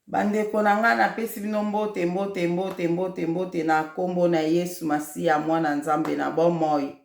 Bandeko na nga napesi bino mbote na kombo na Yesu Masiya mwana Nzambe na bomoi.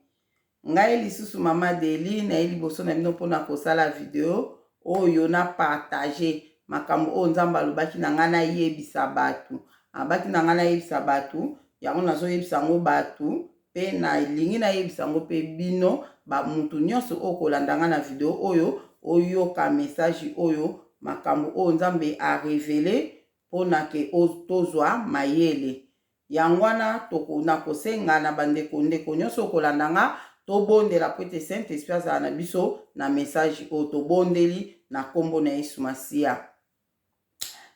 Ngai lisusu mama Deli na liboso na bino mpona kosala video oyo na partage makambo oyo Nzambe alobaki na nga na yebisa batu. Abaki na nga na yebisa batu, yango nazo yebisa ngo batu pe na lingi na yebisa ngo pe bino ba mutu nyonso oyo kolanda nga na video oyo oyoka message oyo makambo oyo Nzambe a révélé pona ke tozwa mayele. Yango wana tokona kosenga na bandeko ndeko nyonso kolanda nga tobondela po ete Saint-Esprit azala na biso na message oyo tobondeli na kombo na Yesu Masiya.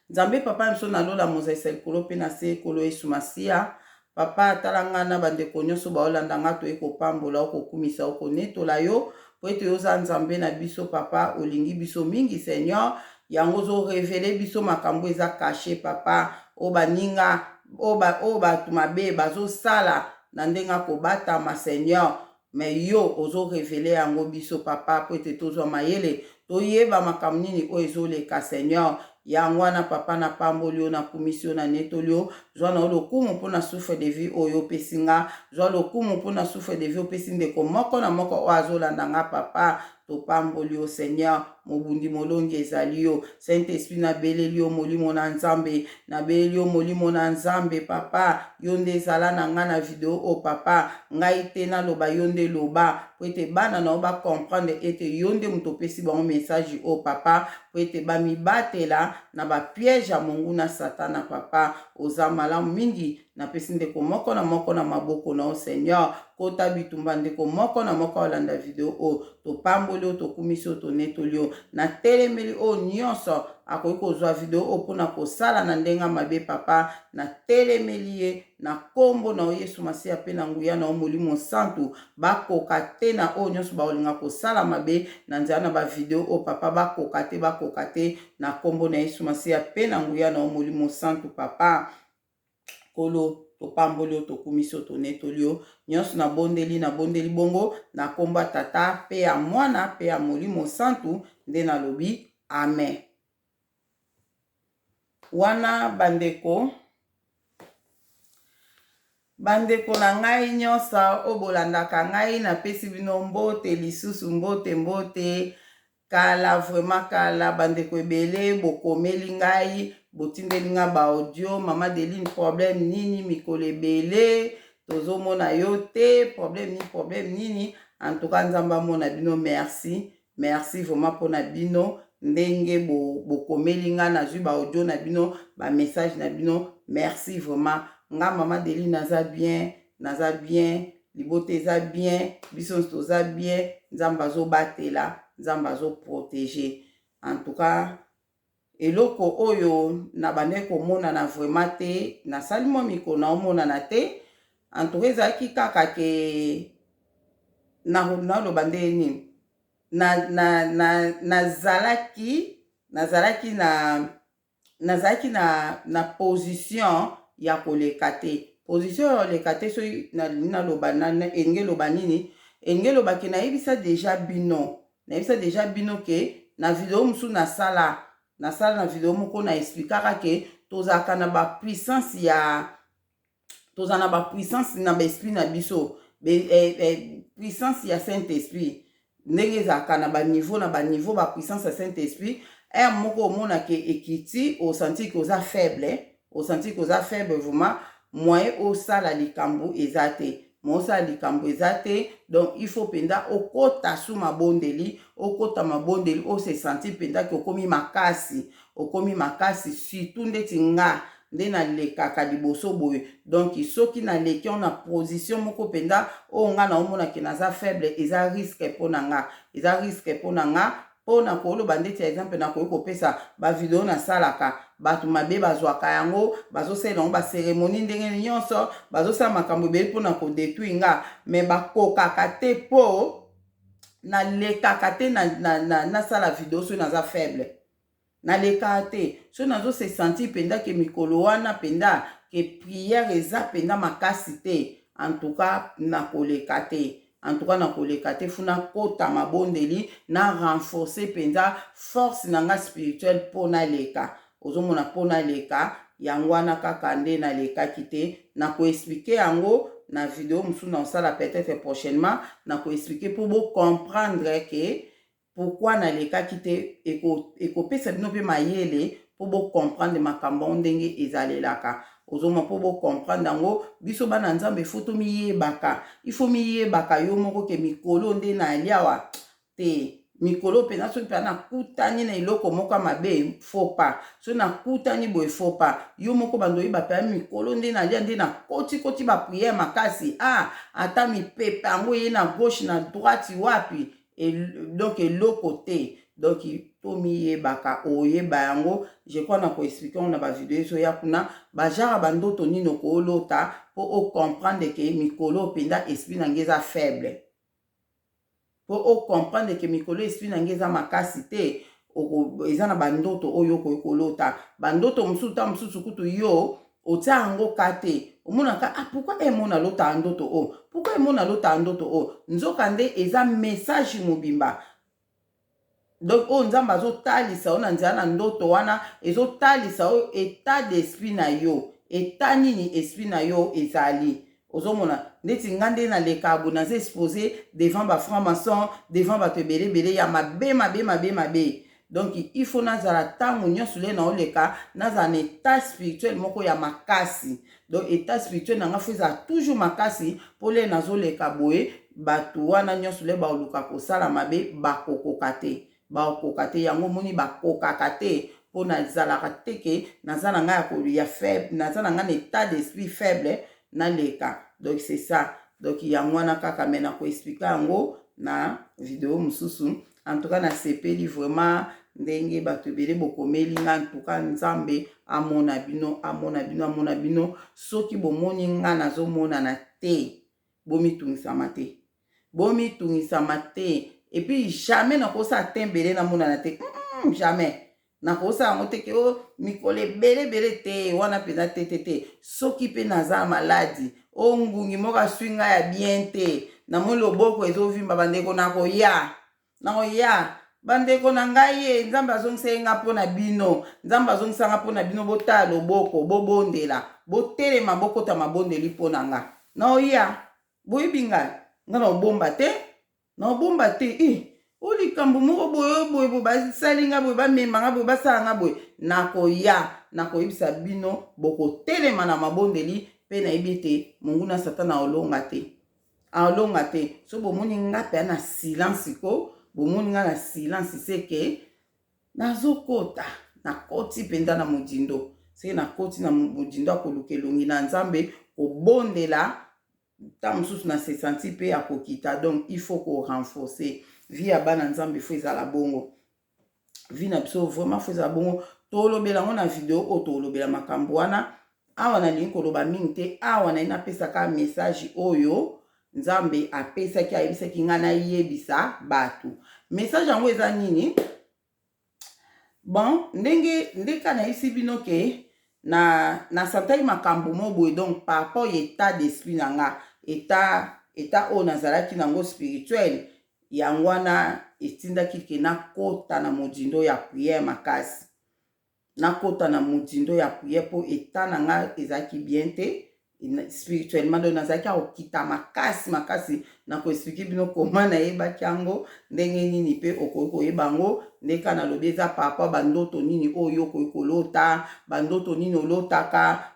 Nzambe papa biso na lola mozaisa likolo pe na se ekolo Yesu Masiya. Papa tala nga na bandeko nyonso baolanda nga toye kopambola okokumisa okonetola yo po ete yoza Nzambe na biso papa olingi biso mingi Seigneur. Yango zo révélé biso makambo eza caché papa o baninga o batu mabe bazo sala na ndenga kobata ma Seigneur. Mais yo ozo révélé yango biso papa po ete tozwa mayele toyeba makambo nini o ezoleka Seigneur. Yango wana papa na pamboli yo na kumisi yo na netoli yo zwa na lokumu mpona souffle de vie oyo opesi nga, zwa lokumu mpona souffle de vie opesi ndeko moko na moko oyo azolanda nga papa topamboli yo Seigneur. Mobundi molongi ezali yo Saint-Esprit na beleli yo molimo na Nzambe, na beleli yo molimo na Nzambe papa yo nde ezala na nga na video o papa ngai te naloba yo nde loba po ete bana na yo ba comprendre ete yo nde moto opesi bango message o papa po ete bamibatela na bapiège ya mongu na satana papa oza malamu mingi. Napesi ndeko moko na moko na maboko na o Seigneur kota bitumba ndeko moko na moko olanda video o topamboli o tokumisi o tonetoli o na telemeli o nyonso akoki kozwa video o mpona kosala na ndenga mabe papa na telemeli ye na kombo na Yesu Masiya pe na nguya na molimo santu bakoka te na o nyonso baolinga kosala mabe na nzela na ba video o papa bakoka te na kombo na Yesu Masiya pe na nguya na molimo santu papa kolo topamboli o tokumisi o tonetoli o nyonso na bondeli bongo na kombo tata pe ya mwana pe ya molimo santu nde nalobi amen. Wana bandeko na ngai nyonso obolandaka ngai napesi bino mbote lisusu mbote kala vraiment kala bandeko ebele bokomeli ngai botindeli nga ba audio mama Deline problème nini mikolo ebele tozomona yo te problème nini en tout cas Nzambe amona bino merci vraiment mpona bino ndenge bokomeli nga nazwi ba audio na bino ba message na bino merci vraiment nga mama Deline naza bien libote eza bien biso toza bien Nzambe azobatela Nzambe azoprotege en tout cas eloko oyo na bande komona na vraiment te nasali mwa mikolo na omonana te en tout cas ezalaki kaka ke naloba nde nini nazalaki na position ya koleka te. Position ya koleka te so naloba enge loba nini enge lobaki nayebisa deja bino ke na video mosusu nasala na video moko na explikaka ke tozalaka na ba puissance na baesprit na biso puissance ya Saint-Esprit ndenge ezalaka na baniveau ba puissance ya Saint-Esprit moko omona ke ekiti osanti ke oza faible vraiment moyen osala likambo eza te donc il faut penda okota su mabondeli ose sentir penda ke okomi makasi surtout ndeti nga nde nalekaka liboso boye donc soki naleki na position moko penda o nga na omona ke naza faible eza risque mpona nga mpona koloba ndeti ya exemple nakoki kopesa bavideo nasalaka bato mabe bazwaka yango bazosala yango baceremonie ndenge nyonso bazosala makambo ebele mpona kodetruire nga me bakokaka te mpo nalekaka te nasala video soki naza faible nalekaka te so nazose sentir penda ke mikolo wana penda ke prière eza penda makasi te en tout cas nakoleka te funa kota mabondeli na renforcer penda force nanga spirituelle mpo naleka ozomona mpona leka yango wana kaka nde nalekaki te na koexplike yango na video mosusu na osala peut-être prochainement na koexplike mpo bocomprendre ke pourquoi nalekaki te ekopesa bino mpe mayele mpo bocomprendre makambo ndenge ezalelaka ozoma mpo bocomprendre yango biso bana nzambe ifo tomiyebaka ifo miyebaka yo moko ke mikolo nde naliawa te mikolo pena soki mpe nakutani na eloko moko mabe fopa so nakutani boye fopa yo moko bando oyeba mpe mikolo nde nalia nde nakoti bapriere makasi ata mipepe yango ye na gauche na droite wapi donc eloko te donc tomiyebaka oyeba yango je crois na koexplike ngo na bavideo ezoya kuna bajara bandoto nini okolota mpo ocomprendre ke mikolo mpenza esprit nange eza faible po ocomprendre ke mikolo esprit nange eza makasi te eza na bandoto oyo okolota bandoto mosusu ta mosusu kutu yo otia yango ka te omonaka pourquoi emona lota ndoto o pourquoi emona lota ndoto o nzoka nde eza message mobimba donc oyo nzambe azotalisa yo na nzela na ndoto wana ezotalisa yo état d'esprit na yo état nini esprit na yo ezali ozomona ndeti nga nde naleka abo naza exposé devant bafranc-maçon devant bato ebelebele ya mabe donc il faut nazala ntango nyonso le na oleka nazala na état spirituel moko ya makasi donc état spirituel nanga fo ezala toujours makasi mpo le nazoleka boye bato wana nyonso le baoluka kosala mabe bakokoka te yango moni bakokaka te mpo nazalaka te ke naza na ngai ya faible naza na ngai na état d'esprit faible naleka donc c'est ça donc yango wana kaka me na koexplika yango na video mosusu en tout cas nasepeli vraiment ndenge bato ebele bokomeli nga en tout cas nzambe amona bino soki bomoni nga nazomonana te bomitungisama te et puis jamais nakosala tembele namonana te jamais nakosala yango te ke mikolo ebelebele te wana mpenza te soki mpe naza maladi ngungi moko aswi ngai ya bien te namoni loboko ezovimba bandeko nakoya bandeko na ngai ye nzambe azongisa nga mpo na bino nzambe azongisa nga mpo na bino botala loboko bobondela botelema bokota mabondeli mpo na nga naoya boyebi ngai nga naobomba te likambo moko boye basali nga boye bamema nga boye basala nga boye nakoyebisa bino bokotelema na mabondeli mpe nayebi ete monguna satana aolonga te so bomoni nga mpe na silence ko bomoni nga na silence seke nazokota nakoti mpenza na modindo seke nakoti na modindo akoluka elongi na nzambe kobondela ntango mosusu na se senti mpe akokita donc il faut korenforcer vie ya bana nzambe fo ezala bongo vie na biso vraiment fo ezala bongo tolobela ngo na video oyo tolobela makambo wana awa nalingi koloba mingi te awa nayi napesaka message oyo nzambe apesaki ayebisaki nga nayebisa bato message yango eza nini bon ndenge ka nayebisi bino ke na santaki makambo mo boye donc par rapport ya état d'esprit na nga état oyo nazalaki nango spirituel yango wana etindaki ke nakota na modindo ya prière makasi nakota na modindo ya prière mpo état na nga ezalaki bien te spirituellement donc nazalaki akokita makasi na koexplike bino koma nayebaki yango ndenge nini mpe okoki koyeba yango ndeka nalobi eza par rapport bandoto nini oyo okoki kolota bandoto nini olotaka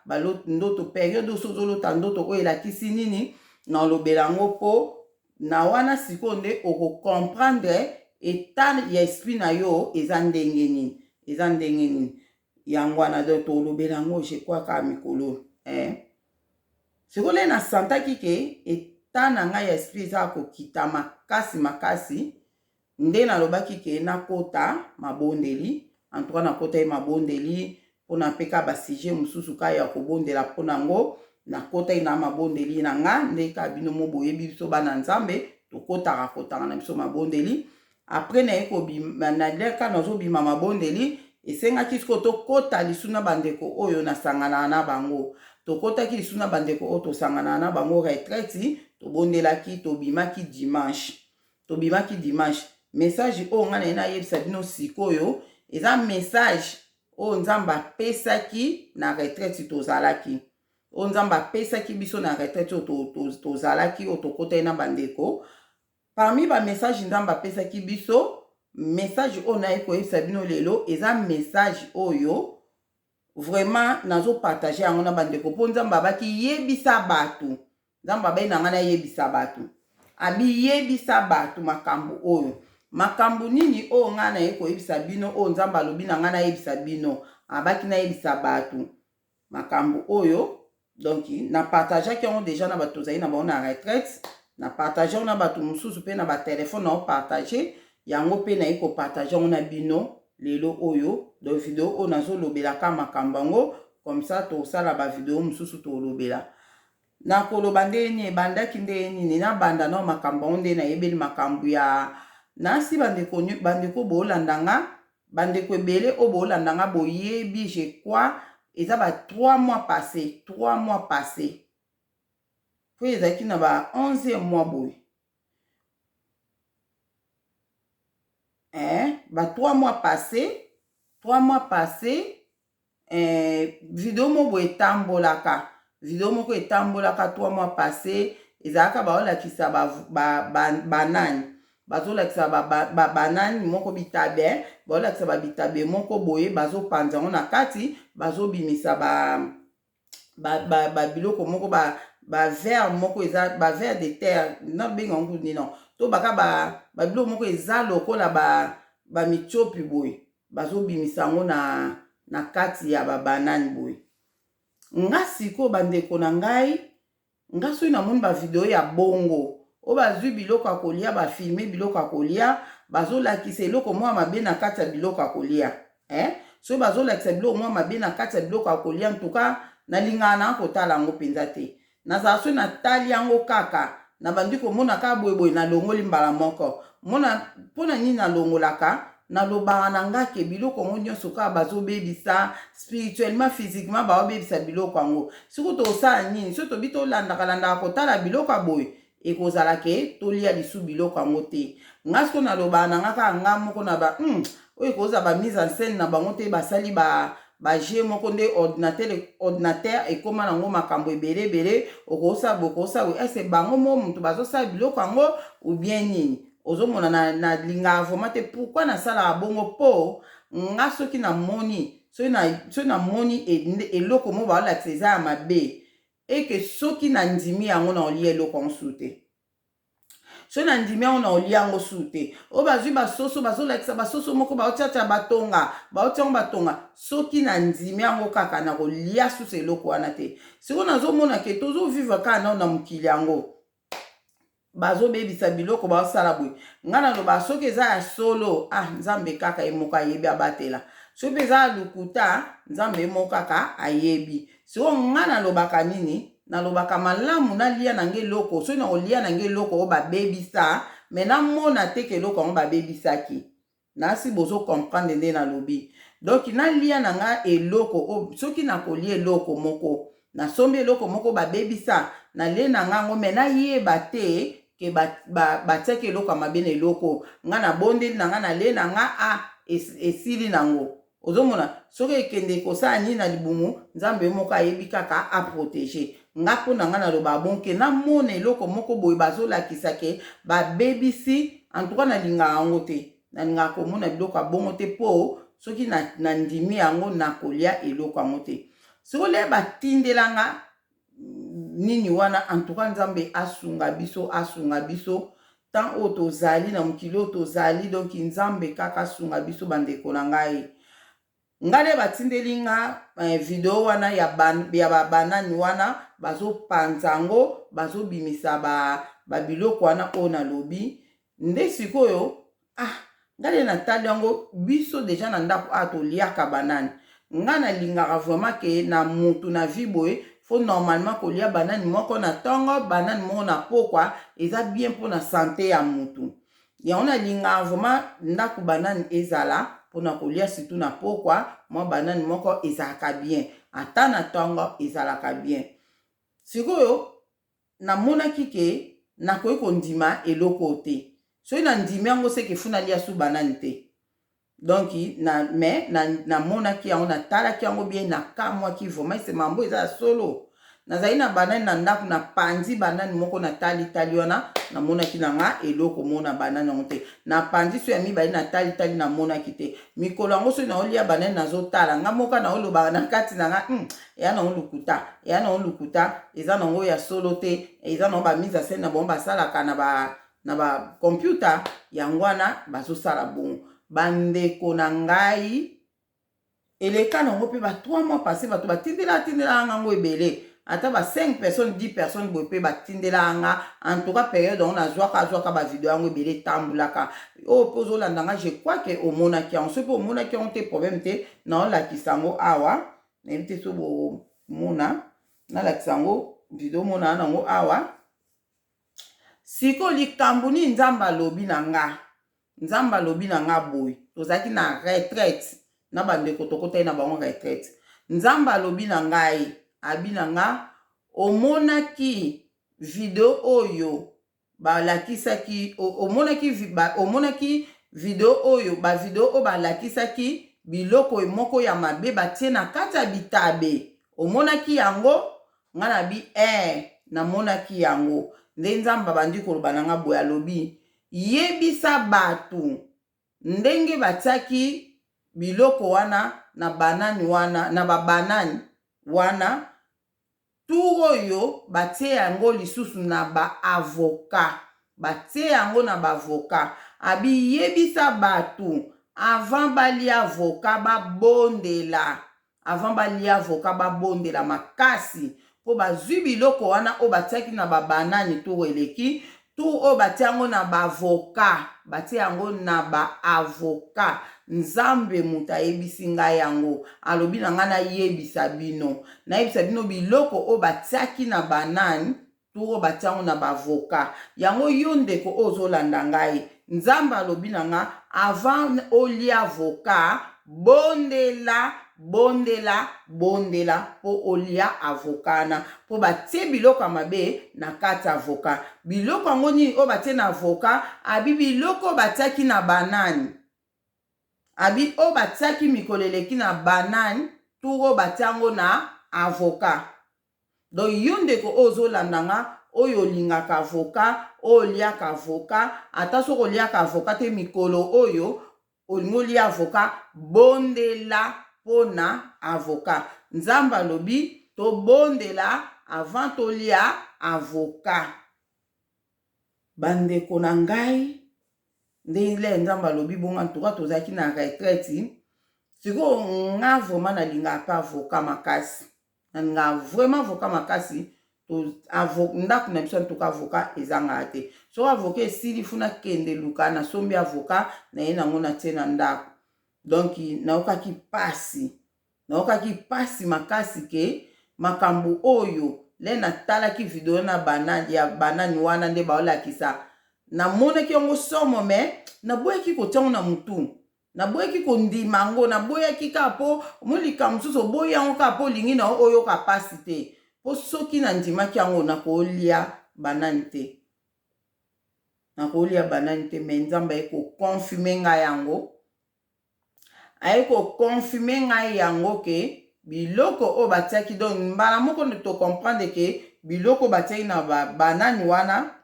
ndoto periode oso ozolota ndoto oyo elakisi nini nalobela yango mpo na wana sikoyo nde okokomprendre état ya esprit na yo eza ndenge nini yango wana donc tolobela yango je crois ka mikolo sikoyo le nasantaki ke état na ngai ya esprit eza kokita makasi nde nalobaki ke nakota mabondeli en tout cas nakota ye mabondeli mpona mpeka basujet mosusu ka ya kobondela mpona yango nakota ye na mabondeli na nga nde ka bino mo boyebi biso bana nzambe tokotaka na biso mabondeli apres naye kobima naleka nazobima mabondeli esengaki sikoyo tokota lisu na bandeko oyo nasanganaka na bango tokotaki lisu na bandeko oyo tosanganaka na bango retraite tobondelaki tobimaki dimanche message oyo nga naye nayebisa bino sikoyo eza message o nzambe apesaki na retraite tozalaki o nzambe apesaki biso na retraite tozalaki o tokotaki na bandeko. Parmi ba message nzambe apesaki biso, message o naye koyebisa bino lelo eza message oyo vraiment nazo partager yango na bandeko mpo nzambe abaki yebisa bato. Nzambe abai na ngai nayebisa bato, abi yebisa bato makambo oyo. Makambo nini oyo ngai naye koyebisa bino oyo nzambe alobi na ngai nayebisa bino, abaki nayebisa bato makambo oyo. Donc na partageaki yango déjà na bato tozali na bango na retraite, na partage yango na bato mosusu mpe na batelefone na opartage yango mpe naye kopartage yango na bino lelo oyo. Donc video oyo nazolobelaka makambo yango comme ça tosala bavideo mosusu tolobela. Nakoloba nde nini ebandaki nde nini nabanda na makambo yango nde nayebeli makambo ya nasi bandeko boolandanga, bandeko ebele oyo boolandanga boyebi je crois eza ba 3 mois passé, 3 mois passé po ezalaki na ba 11e mois boye, ba 3 mois passé, 3 mois passé, video moko etambolaka, video moko etambolaka 3 mois passé. Ezalaka baolakisa banani, bazolakisa banani moko bitabe, baolakisa bitabe moko boye, bazopanza yango na kati, bazobimisa biloko moko verre moko eza verre de terre na benga ngo non to baka biloko moko eza lokola mitiopi boye, bazobimisa yango na kati ya banani boye. Nga siko bandeko na ngai, nga soki namoni bavideo ya bongo o bazwi biloko ya kolia, bafilme biloko ya kolia, bazolakisa eloko mwa mabe na kati ya biloko ya kolia. Soki bazolakisa biloko mwa mabe na kati ya biloko ya kolia, ntuka nalingana na kotala yango mpenza te. Nazala soki natali yango kaka na bandi komona kaka boyeboye nalongoli mbala moko. Mpona nini nalongolaka? Nalobaka na nga ke biloko yango nyonso kaka bazobebisa spirituellement, physiquement baobebisa biloko yango. Soki tosala nini? Soki tobi tolandaka kotala biloko ya boye, ekozala ke tolia lisu biloko yango te. Nga siko nalobaka na nga kaka nga moko na oyo ekozala ba mise en scène na bango te, basali jeu moko nde ordinateur ekoma nango makambo ebele okosala ese bango mo mutu bazosala biloko yango ou bien nini. Ozomona na linga vraiment te pourquoi nasala bongo po nga soki namoni eloko mo baolakisa eza ya mabe eke soki na ndimi yango na olia eloko yango su te. So na ndimi yango na olia yango su te. O bazwi basoso bazolakisa basoso moko baotiatia batonga soki na ndimi yango kaka na kolia susu eloko wana te. Siko nazomona ke tozovivre kaka na mokili yango bazobebisa biloko baosala boye. Nga naloba soki eza ya solo, nzambe kaka ye moko ayebi abatela. Soki eza ya lukuta, nzambe ye moko kaka ayebi. Siko nga nalobaka nini? Nalobaka malamu nalia nange eloko. Soki na olia nange eloko o babebisa, me namona te ke eloko yango babebisaki. Nasi bozo comprendre nde nalobi. Donc nalia nanga eloko, soki nakolia eloko moko, nasombi eloko moko babebisa, nalie nanga ngo me nayeba te ke batiaki eloko mabe na eloko. Nga na bondeli nanga nalie nanga esili nango. Ozomona soki ekende kosala nini na libumu, nzambe moko ayebi kaka aprotéger. Nga mpona nga naloba bonke namona eloko moko boye bazolakisa ke babebisi, en tout cas nalingaka yango te. Nalingaka komona biloko ya bongo te po soki na ndimi yango nakolia eloko yango te. Soki le batindelanga nini wana, en tout cas nzambe asunga biso tant oyo tozali na mokili oyo tozali. Donc nzambe kaka asunga biso bandeko na ngai. Ngale batindeli nga video wana ya banani wana bazopanza ngo, bazobimisa biloko wana oyo nalobi. Nde sikoyo ngale natali yango biso deja na ndako atoliaka banani. Nga nalingaka vraiment ke na mutu na vie boye faut normalement kolia banani moko na tongo, banani moko na pokwa, eza bien pour na santé ya mutu. Yango nalingaka vraiment ndako banani ezala pona kolia surtout na pokwa, mwa banani moko ezalaka bien, ata na tongo ezalaka bien. Sikoyo namonaki ke nakoki kondima eloko te. Soki na ndimi yango seke funa lia su banani te. Donc na mona ki yango na tala ki yango bien na kamwa ki vraiment c'est mambo eza solo nazali na banani na ndako na panzi banani moko na tali wana na mona ki nanga eloko mona banani yango te na panzi so ya mibali na tali na mona ki te mikolo yango so na olia banani nazotala nga moka na oloba na kati nanga ya na lukuta eza nango ya solo te eza nango ba mise en scène na bon basalaka na ba computer yango wana bazosala bongo bandeko na ngai eleka nango mpe ba 3 mois passé bato batindela ngango ebele ata ba 5 personnes 10 personnes boye mpe batindela nga en tout cas période yango nazwaka ba video yango ebele tambulaka oyo mpe ozolanda nga je crois ke omonaki yango soki omonaki yango te problème te naolakisa yango awa nayebi te so bomona nalakisa yango video mona nango awa siko likambo nini nzambe alobi na nga nzambe alobi na nga boye tozalaki na retraite na bandeko tokotai na bango retraite nzambe alobi na ngai abi na nga omonaki video oyo balakisaki omonaki video oyo bavideo oyo balakisaki biloko moko ya mabe batie na kati ya bitabe omonaki yango nga na bi namonaki yango nde nzambe bandi koloba na nga boye alobi yebisa bato ndenge batiaki biloko wana na banani wana na babanani wana tour oyo batie yango lisusu na baavoka batie yango na baavoka abi yebisa bato avant balia avoka babondela makasi po bazwi biloko wana oyo batiaki na babanani tour eleki tour oyo batie yango na baavoka batie yango na baavoka nzambe moto ayebisi ngai yango alobi na ngai nayebisa bino biloko oyo batiaki na banani tour oyo batie yango na baavoka yango yo ndeko oyo ozolanda ngai nzambe alobi na ngai avant olia avoka bondela po olia avoka na po batie biloko mabe na kati avoka biloko yango nini oyo batie na avoka abi biloko batiaki na banani abi oyo batiaki mikolo eleki na banani tour oyo batie yango na avoka donc yo ndeko oyo ozolanda nga oyo olingaka avoka oyo oliaka avoka ata soki oliaka avoka te mikolo oyo olingi olia avoka bondela pona avoka nzambe alobi tobondela avant tolia avoka bandeko na ngai ndele nzambe alobi bonga ntuka tozalaki na retraite sikoyo nga vraiment nalingaka mpe avoka makasi nalingaka vraiment avoka makasi ndako na biso ntuka avoka ezanga te soki avoka esili funa kende luka nasombi avoka na ye nango natie na ndako donc naokaki pasi makasi ke makambo oyo le natalaki video na banani wana nde baolakisa namonaki yango somo me naboyaki kotiango na mutu naboyaki kondima yango naboyaki kaka po molika mosusu oboyi yango kaka po olingi na oyoka pasi te po soki nandimaki yango nakolia banani te me nzambe aye kokonfirme ngai yango ke biloko oyo batiaki donc mbala moko tocomprendre ke biloko batiaki na banani wana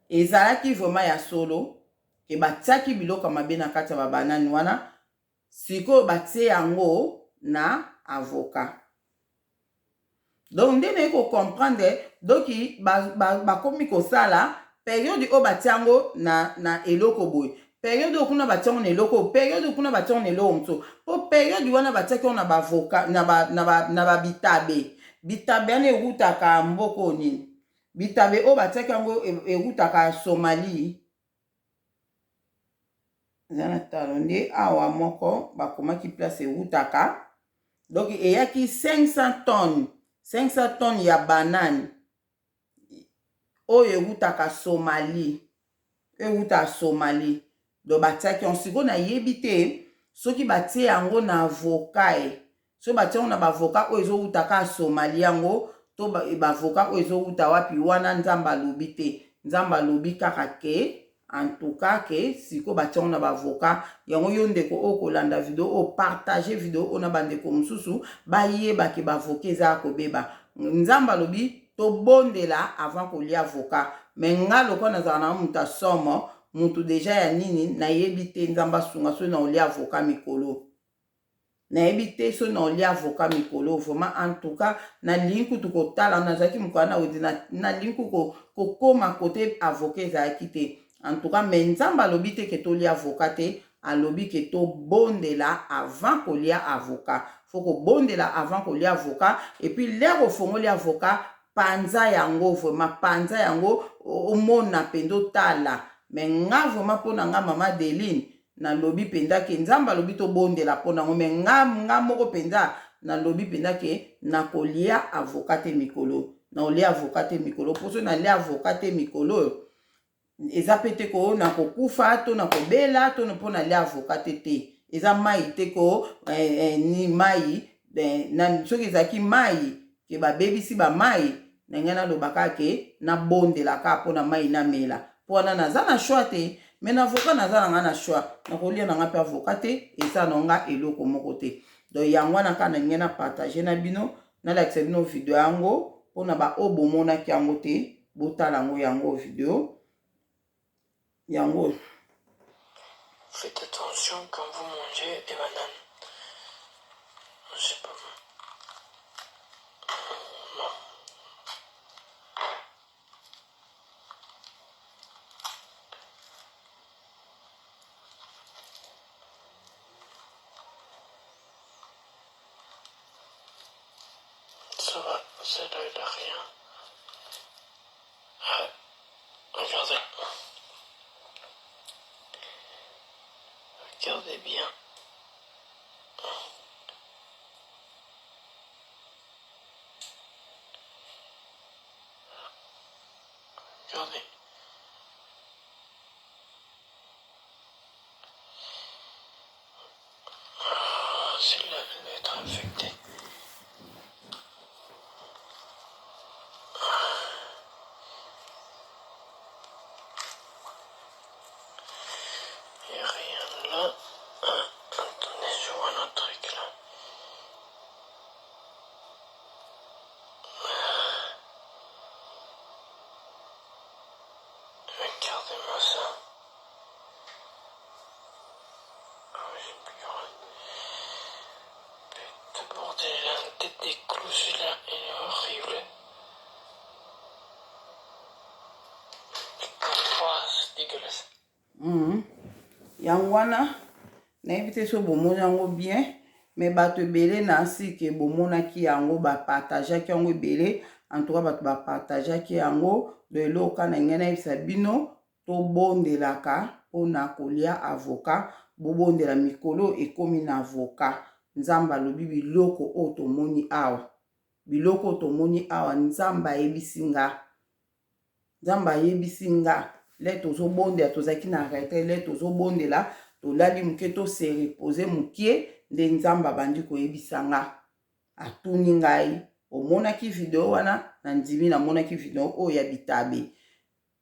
ezalaki vraiment ya solo ke batiaki biloko mabe na kati ya babanani wana sikoyo batie yango na avoka donc nde naye kocomprendre doki bakomi kosala periode oyo batie yango na eloko boye periode oyo kuna batie yango na eloko periode oyo kuna batie yango na eloko mosusu po periode wana batiaki yango na bavoka na bitabe wana ewutaka mboko nini bitabe oyo batiaki yango ewutaka Somalie eza na talo nde awa moko bakomaki place ewutaka donc eyaki 500 tonnes ya banane oyo ewutaka Somalie donc batiaki yango sikoyo nayebi te soki batie yango na avoka soki batie yango na bavoka oyo ezowutaka Somalie yango to bavoka oyo ezowuta wapi wana nzambe alobi te nzambe alobi kaka ke en tout cas que siko batia on a ba avocat yango yo ndeko okolanda video o partager video on a bandeko mususu ba yeba ke ba avocat za ko beba nzamba lobi to bondela avant ko li avocat mais ngalo ko na zana muta somo mutu deja ya nini na yebite nzamba sunga so na li avocat mikolo na yebite so na li avocat mikolo vraiment en tout cas na linku to ko tala na zaki mukana odi na linku ko koma côté avocat za kite en tout cas mais nzamba lobi te ke to li avocat te alobi ke to bondela avant ko li avocat faut ko bondela avant ko li avocat et puis l'air au fond li avocat panza yango vraiment panza yango omona pendo tala mais nga vraiment pona nga mama Deline na lobi penda ke nzamba lobi to bondela pona ngo mais nga moko penda na lobi penda ke na kolia avocat te mikolo na olia avocat te mikolo poso na lia avocat te mikolo eza pete ko na kokufa to na kobela to na pona lia avocat te eza mai te ko ni mai na soki ezaki mai ke babebisi ba mai na ngana lobaka ke na bondela ka pona mai na mela pona naza na choix te mais na avocat naza na nga na choix na kolia na nga pe avocat te eza na nga eloko moko te donc yango na ka na ngena partager na bino na lakisa bino video yango pona ba obomona ki yango te botala yango video yango. Faites attention quand vous mangez des bananes. Je sais pas. Non. Ça va, ça doit être rien. Ah, regardez. Regardez bien. Regardez. Celle-là, elle doit être infectée. Il n'y a rien là. Attendez, je vois un autre truc là. Regardez-moi ça. Ah oui, j'ai plus grand. Putain, bordel, il a une tête des clous celui-là. Il est horrible. Oh, c'est dégueulasse. Yango wana na éviter so bomona yango bien mais bato ebele na si ke bomonaki yango ba partageaki yango ebele en tout cas bato ba partageaki yango de eloka na ngena yebisa bino to bondelaka mpona kolia avocat bobondela mikolo ekomi na avocat nzamba alobi biloko oyo tomoni awa biloko tomoni awa nzamba ayebisi nga nzamba ayebisi nga le tozobondela tozalaki na retraite le tozobondela tolali moke tose repose mokie nde nzamba bandi koyebisa nga atuni ngai omonaki video wana na ndimi namonaki video oyo ya bitabe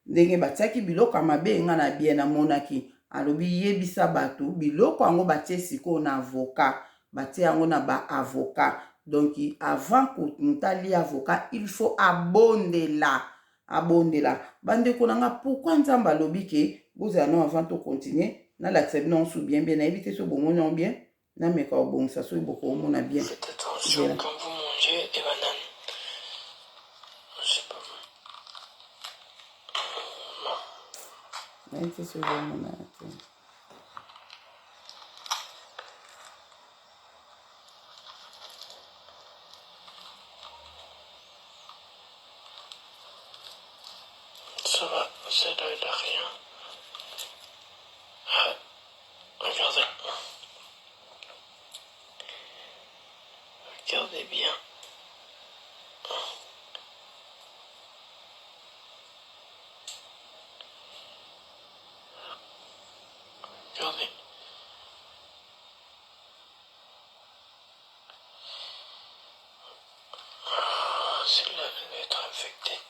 ndenge batiaki biloko ya mabe nga na bien namonaki alobi yebisa bato biloko yango batie sikoyo na avocat batie yango na ba avocat donc avant kotali avocat il faut abondela bandeko nanga pourquoi nzamba alobi ke bozala no avant to continuer na lakisa bino nsu bien bien nayebi te so bomoni bien na meka obongisa so boko omona bien. Faites attention quand vous mangez des bananes. Je sais pas. Non. Nayebi te so bomona te. Ça va, ça doit être rien. Ah, regardez. Regardez bien. Regardez. Celle-là, elle doit être infectée.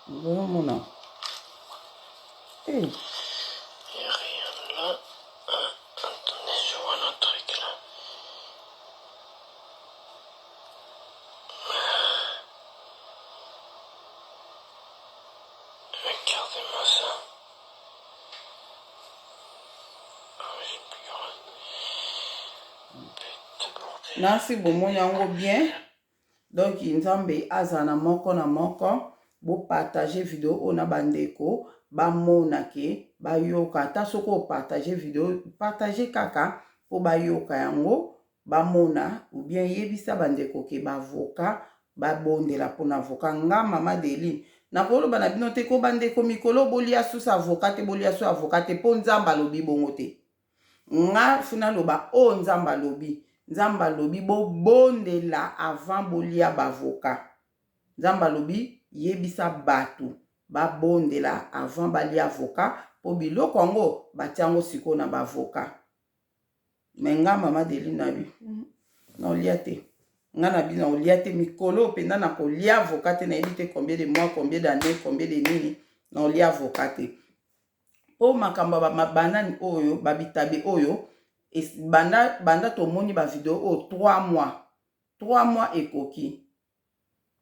Vraiment. Il n'y a rien là. Attendez, je vois un truc là. Regardez-moi ça. Ah oui, j'ai plus grand. Nasi bomoni yango bien. Donc nzambe aza na moko na moko. Bo partager vidéo ona bandeko. Ba mona ke. Ba yoka. Ta soko partager vidéo. Partager kaka. Po ba yoka yango. Ba mona. Ou bien yebisa bandeko ke ba avoka. Ba bondela pona avoka. Nga mama Deli. Na kolo bana bino te ko bandeko mikolo bolia sous avoka te bolia sous avoka te po nzamba lobi bongo te. Nga funa loba o nzamba lobi. Nzamba lobi bo bondela avant bolia bavoka. Nzamba lobi yebisa batu ba bondela avant balia avoka po biloko yango batiango siko na bavoka. Menga mama Deli na bi. Na olia te. Nga na bi na olia te mikolo penda na kolia avoka te na yebi te combien de mois, combien d'années, combien de nini na olia avoka te. Po makamba ba banani oyo babitabe oyo banda tomoni ba video o 3 mois. 3 mois ekoki.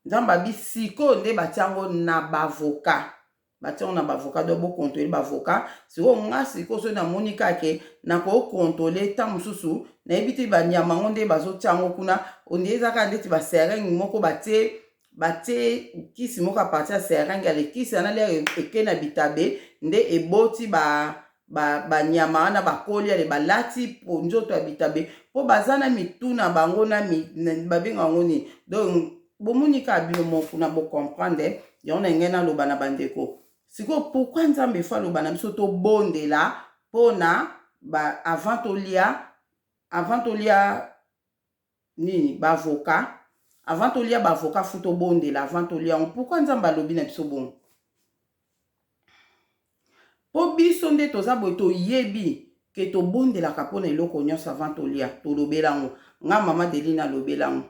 Nzamba bisiko nde batiango na bavoka. Batiango na bavoka do bo contrôler bavoka. Siko nga siko so na monika ke na ko contrôler ta mususu na ebiti ba nyama ngonde bazo tiango kuna onde ezaka ndeti ba seringue moko batie kisi moko a partir seringue ale kisi ana le eke na bitabe nde eboti ba nyama wana bakoli ale balati po nzoto ya bitabe po bazana mituna bango na babenga ngoni. Donc bomunika bino moko na bo comprendre yona ngena loba na bandeko. Siko pourquoi nzambe fa loba na biso to bondela pona ba avant tolia nini bavoka. Avant tolia bavoka futo bondela avant tolia pourquoi nzamba lobi na biso bon. Po biso nde toza boye toyebi ke to bondela kapona eloko nyonso avant tolia to lobelango. Nga mama Deli na lobelango.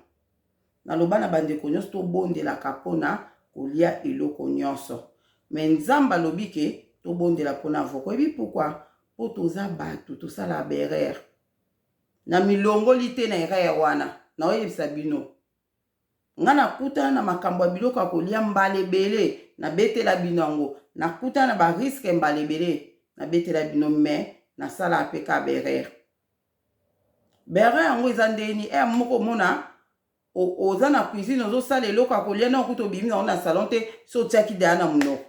Na loba na bandeko nyonso to bondela kapona kolia eloko nyonso. Mais nzamba lobi ke to bondela pona avoka. Ebi pourquoi? Po toza batu tosala berere. Na milongoli te na erreur wana. Na oyebisa bino. Nga nakuta na makambo ya biloko ya kolia mbalebele na betela binango. Nakuta na ba risque mbalebele na betela bino me na sala apeka berere. Berere yango eza ndeni moko mona oza na cuisine ozo sala eloko ya kolia na okuta obimi nango na salon te so tiaki deya na munoko.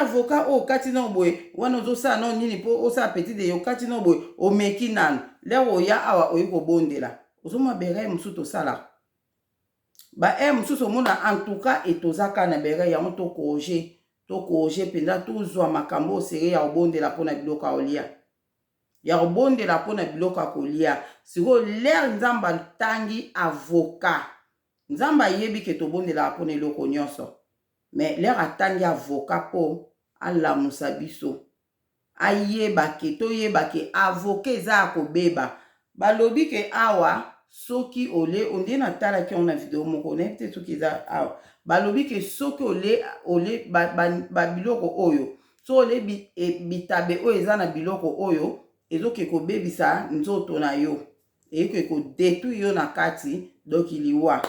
Avoka o kati na boye wana ozo sala na nini po osala petit de yo kati na boye omeki nanu. Lero oya awa oyi kobondela. Ozoma berere musu to sala. Ba mususu omona en tout cas etozaka na berere yango to koje penda tozwa makambo osere ya obondela pona biloko ya olia. Ya obondela pona biloko ya kolia. Siko lere nzamba tangi avoka. Nzamba yebi ke tobondela pona eloko nyonso. Mais lere atangi avoka po alamusa biso. Ayeba ke toyeba ke avoka eza akobeba. Balobi ke awa soki ole onde na tala ki on na video moko na te soki eza awa. Balobi ke soki ole ba biloko oyo. So ole bitabe oyo eza na biloko oyo ezoke kobebisa nzoto na yo. Eke ko detu yo na kati donc iliwa.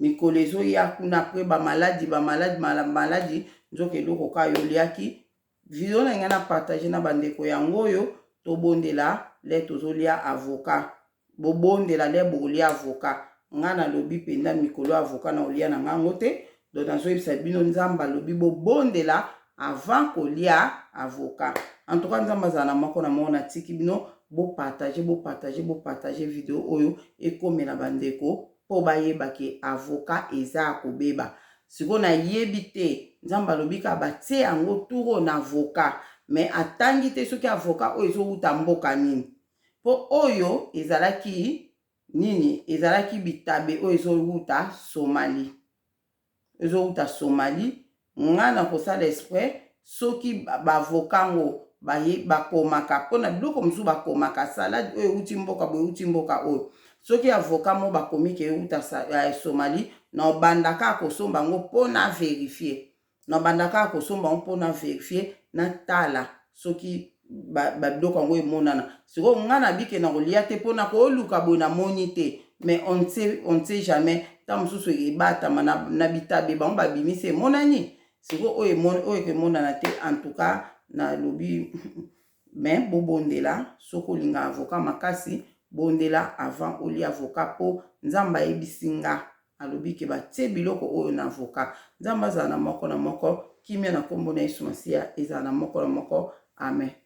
Mikolo ezoya kuna pre ba maladi nzoke eloko ka yo liaki. Video na nga na partager na bandeko yango oyo to bondela le tozolia avoka. Bo bondela le bolia avoka. Nga na lobi penda mikolo avoka na olia na ngango te. Donc nazo yebisa bino nzamba lobi bo bondela avant kolia avoka. En tout cas nzamba za na moko na mona tiki bino bo partager video oyo ekomela bandeko po bayeba ke avoka eza akobeba. Siko na yebi te nzamba lobi ka batie yango turo na avoka. Mais atangi te soki avoka oyo ezouta mboka nini. Po oyo ezalaki nini ezalaki bitabe oyo ezouta Somalie. Ezouta Somalie. Nga na kosala esprit soki bavokango bakomaka pona biloko musu bakomaka salade oyo uti mboka boye uti mboka oyo. Soki avoka mo bakomi ke euta Somalie na obandaka kosomba ngo pona vérifier. na bandaka kosomba mpona vérifier na tala soki biloko yango emonana sikoyo nga na bike na kolia te mpona kooluka boye namoni te mais on ne sait jamais ta mosusu ebatama na bitabe bango babimisi emonani sikoyo oyo emonana te en tout cas nalobi mais bobondela soki olinga avocat makasi bondela avant olia avocat po nzambe ayebisi nga alobi ke batie biloko oyo na avocat nzambe azala na moko kimia na kombo na Yesu Masiya ezala na moko amen.